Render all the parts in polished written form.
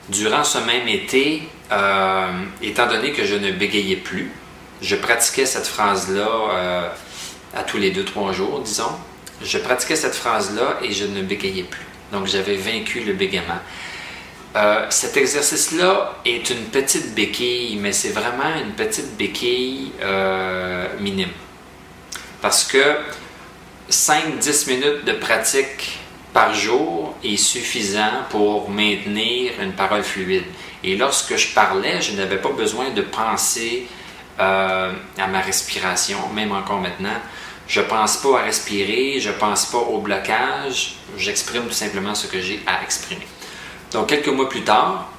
Durant ce même été, étant donné que je ne bégayais plus, je pratiquais cette phrase-là à tous les 2-3 jours, disons. Je pratiquais cette phrase-là et je ne bégayais plus. Donc, j'avais vaincu le bégaiement. Cet exercice-là est une petite béquille, mais c'est vraiment une petite béquille minime. Parce que 5-10 minutes de pratique par jour est suffisant pour maintenir une parole fluide. Et lorsque je parlais, je n'avais pas besoin de penser à ma respiration, même encore maintenant. Je ne pense pas à respirer, je ne pense pas au blocage, j'exprime tout simplement ce que j'ai à exprimer. Donc, quelques mois plus tard,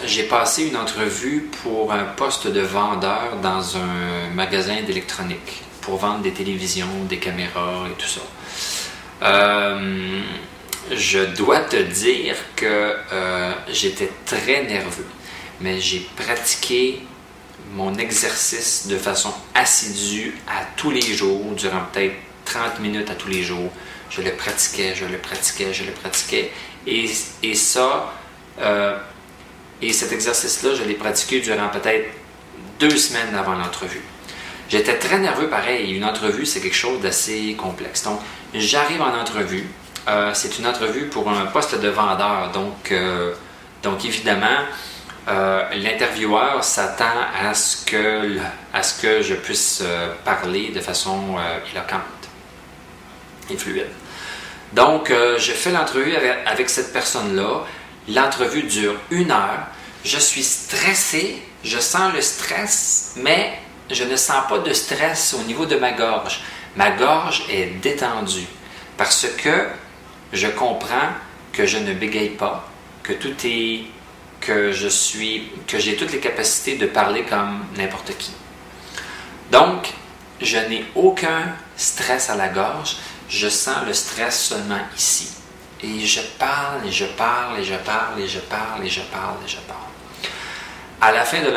j'ai passé une entrevue pour un poste de vendeur dans un magasin d'électronique pour vendre des télévisions, des caméras et tout ça. Je dois te dire que j'étais très nerveux, mais j'ai pratiqué mon exercice de façon assidue à tous les jours, durant peut-être 30 minutes à tous les jours. Je le pratiquais, je le pratiquais, je le pratiquais. Et cet exercice-là, je l'ai pratiqué durant peut-être 2 semaines avant l'entrevue. J'étais très nerveux pareil. Une entrevue, c'est quelque chose d'assez complexe. Donc, j'arrive en entrevue. C'est une entrevue pour un poste de vendeur. Donc évidemment, l'intervieweur s'attend à ce que je puisse parler de façon éloquente et fluide. Donc, je fais l'entrevue avec cette personne-là. L'entrevue dure 1 heure. Je suis stressé. Je sens le stress, mais je ne sens pas de stress au niveau de ma gorge. Ma gorge est détendue parce que je comprends que je ne bégaye pas, que j'ai toutes les capacités de parler comme n'importe qui. Donc, je n'ai aucun stress à la gorge. Je sens le stress seulement ici. Et je parle, et je parle, et je parle, et je parle, et je parle, et je parle. À la fin de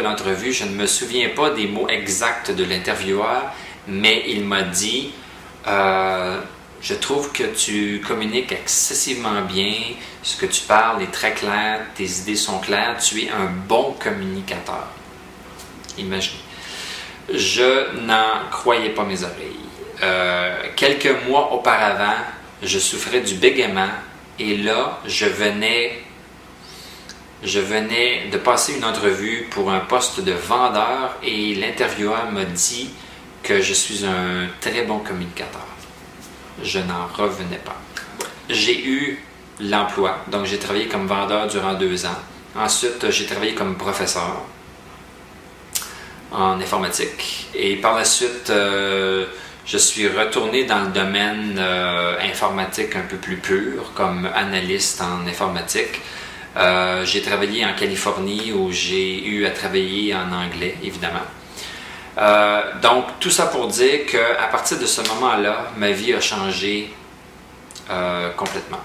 l'entrevue, je ne me souviens pas des mots exacts de l'intervieweur, mais il m'a dit je trouve que tu communiques excessivement bien, ce que tu parles est très clair, tes idées sont claires, tu es un bon communicateur. Imaginez. Je n'en croyais pas mes oreilles. Quelques mois auparavant, je souffrais du bégaiement et là, je venais de passer une entrevue pour un poste de vendeur et l'intervieweur m'a dit que je suis un très bon communicateur. Je n'en revenais pas. J'ai eu l'emploi, donc j'ai travaillé comme vendeur durant 2 ans. Ensuite, j'ai travaillé comme professeur en informatique. Et par la suite, je suis retourné dans le domaine informatique un peu plus pur, comme analyste en informatique. J'ai travaillé en Californie où j'ai eu à travailler en anglais, évidemment. Donc, tout ça pour dire qu'à partir de ce moment-là, ma vie a changé complètement.